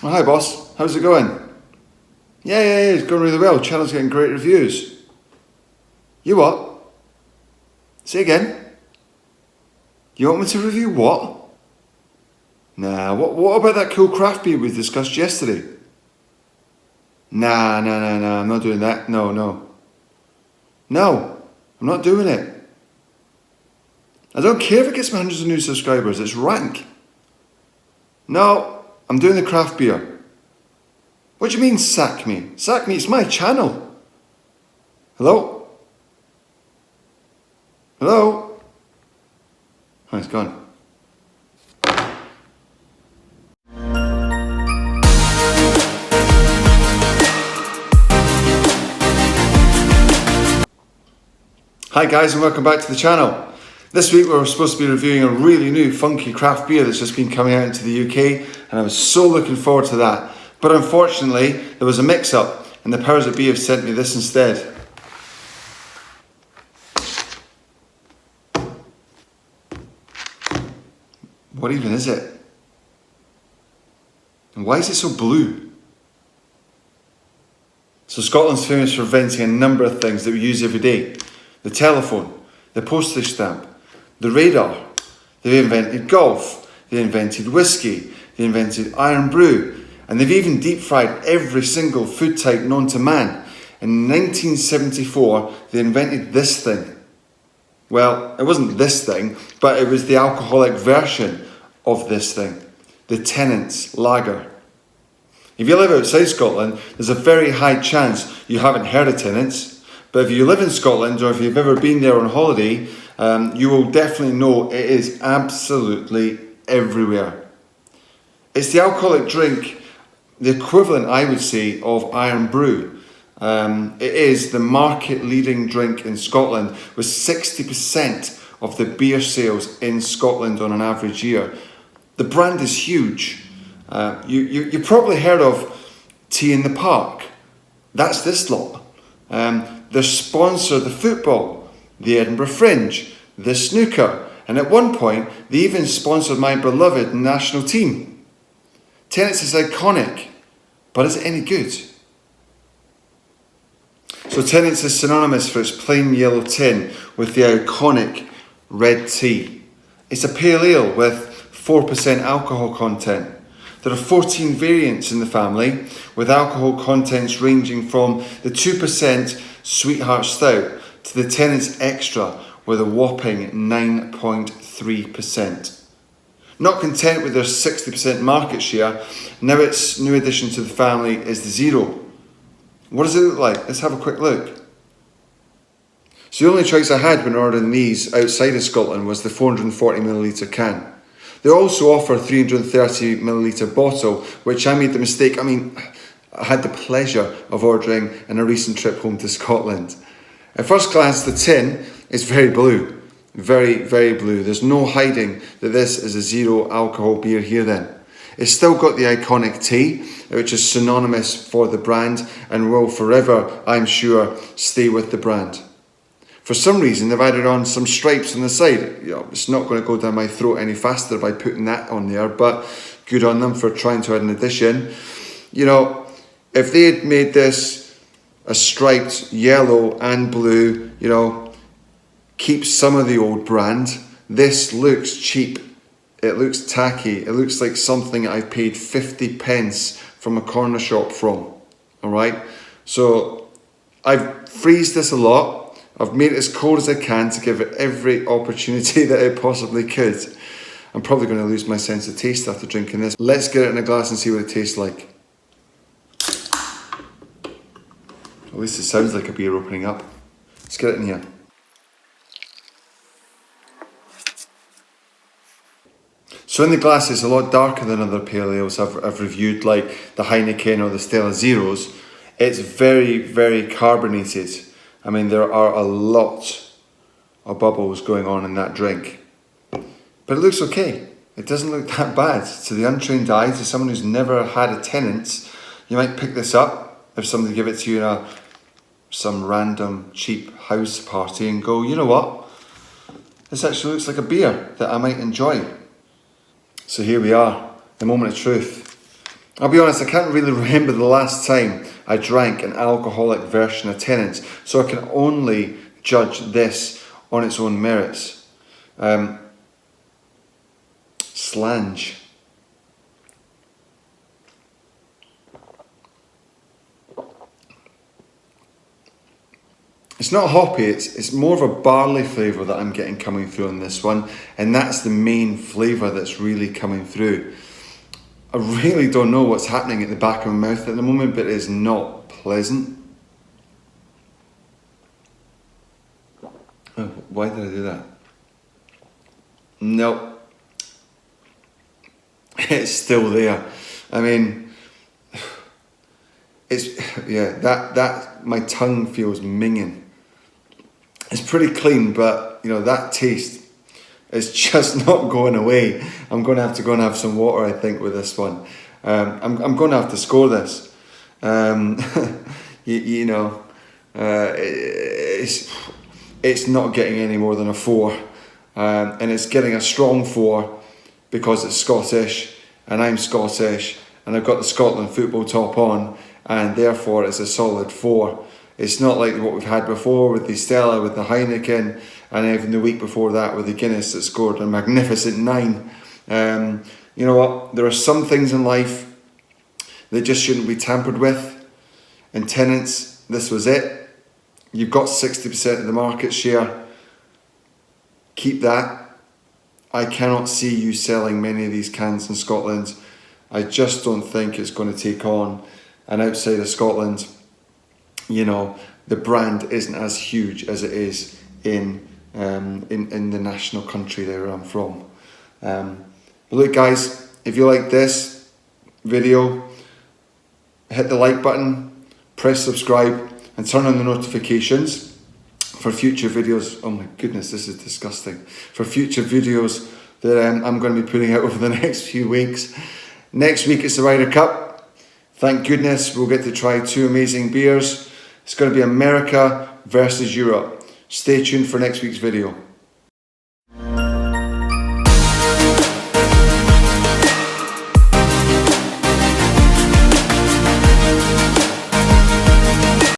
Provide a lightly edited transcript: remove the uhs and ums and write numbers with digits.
Oh, hi boss, how's it going? Yeah, it's going really well. Channel's getting great reviews. You what? Say again? You want me to review what? Nah, what about that cool craft beer we discussed yesterday? Nah, I'm not doing that. No, I'm not doing it. I don't care if it gets me hundreds of new subscribers, it's rank. No, I'm doing the craft beer. What do you mean sack me? Sack me, it's my channel. Hello? Hello? Oh, it's gone. Hi guys and welcome back to the channel. This week we're supposed to be reviewing a really new funky craft beer that's just been coming out into the UK, and I was so looking forward to that. But unfortunately there was a mix-up and the powers that be have sent me this instead. What even is it? And why is it so blue? So Scotland's famous for inventing a number of things that we use every day. The telephone, the postage stamp, the radar. They've invented golf, they invented whiskey, they invented iron brew, and they've even deep fried every single food type known to man. In 1974, they invented this thing. Well, it wasn't this thing, but it was the alcoholic version of this thing, the Tennents lager. If you live outside Scotland, there's a very high chance you haven't heard of Tennents. But if you live in Scotland or if you've ever been there on holiday, you will definitely know it is absolutely everywhere. It's the alcoholic drink, the equivalent, I would say, of iron brew. It is the market-leading drink in Scotland, with 60% of the beer sales in Scotland on an average year. The brand is huge. You probably heard of Tea in the Park. That's this lot. They sponsor the football, the Edinburgh Fringe, the snooker, and at one point they even sponsored my beloved national team. Tennents is iconic, but is it any good? So Tennents is synonymous for its plain yellow tin with the iconic red tea. It's a pale ale with 4% alcohol content. There are 14 variants in the family, with alcohol contents ranging from the 2% Sweetheart Stout to the Tennents Extra with a whopping 9.3%. Not content with their 60% market share, now its new addition to the family is the Zero. What does it look like? Let's have a quick look. So the only choice I had when ordering these outside of Scotland was the 440ml can. They also offer a 330ml bottle, which I made the mistake. I had the pleasure of ordering in a recent trip home to Scotland. At first glance, the tin is very blue. Very, very blue. There's no hiding that this is a zero alcohol beer here then. It's still got the iconic tea, which is synonymous for the brand and will forever, I'm sure, stay with the brand. For some reason, they've added on some stripes on the side. It's not going to go down my throat any faster by putting that on there, but good on them for trying to add an addition. If they had made this a striped yellow and blue, keep some of the old brand, this looks cheap. It looks tacky. It looks like something I've paid 50 pence from a corner shop from. All right? So I've freezed this a lot. I've made it as cold as I can to give it every opportunity that I possibly could. I'm probably going to lose my sense of taste after drinking this. Let's get it in a glass and see what it tastes like. At least it sounds like a beer opening up. Let's get it in here. So in the glass it's a lot darker than other pale ales I've reviewed, like the Heineken or the Stella Zeros. It's very, very carbonated. There are a lot of bubbles going on in that drink. But it looks okay. It doesn't look that bad. To the untrained eye, to someone who's never had a Tennents, you might pick this up if somebody give it to you in some random cheap house party and go, you know what? This actually looks like a beer that I might enjoy. So here we are, the moment of truth. I'll be honest, I can't really remember the last time I drank an alcoholic version of Tennents, so I can only judge this on its own merits. Slange. It's not hoppy, it's more of a barley flavour that I'm getting coming through on this one, and that's the main flavour that's really coming through. I really don't know what's happening at the back of my mouth at the moment, but it is not pleasant. Oh, why did I do that? No. It's still there. I mean, it's, yeah, that my tongue feels minging. It's pretty clean, but you know, that taste is just not going away. I'm going to have to go and have some water, I think, with this one. I'm going to have to score this. You know, it's not getting any more than a 4, and it's getting a strong 4 because it's Scottish, and I'm Scottish, and I've got the Scotland football top on, and therefore it's a solid 4. It's not like what we've had before with the Stella, with the Heineken, and even the week before that with the Guinness that scored a magnificent 9. You know what? There are some things in life that just shouldn't be tampered with. In Tennents, this was it. You've got 60% of the market share. Keep that. I cannot see you selling many of these cans in Scotland. I just don't think it's going to take on. And outside of Scotland, you know, the brand isn't as huge as it is in the national country there I'm from. But look, guys, if you like this video, hit the like button, press subscribe, and turn on the notifications for future videos. Oh my goodness, this is disgusting. For future videos that I'm going to be putting out over the next few weeks. Next week it's the Ryder Cup. Thank goodness we'll get to try 2 amazing beers. It's going to be America versus Europe. Stay tuned for next week's video.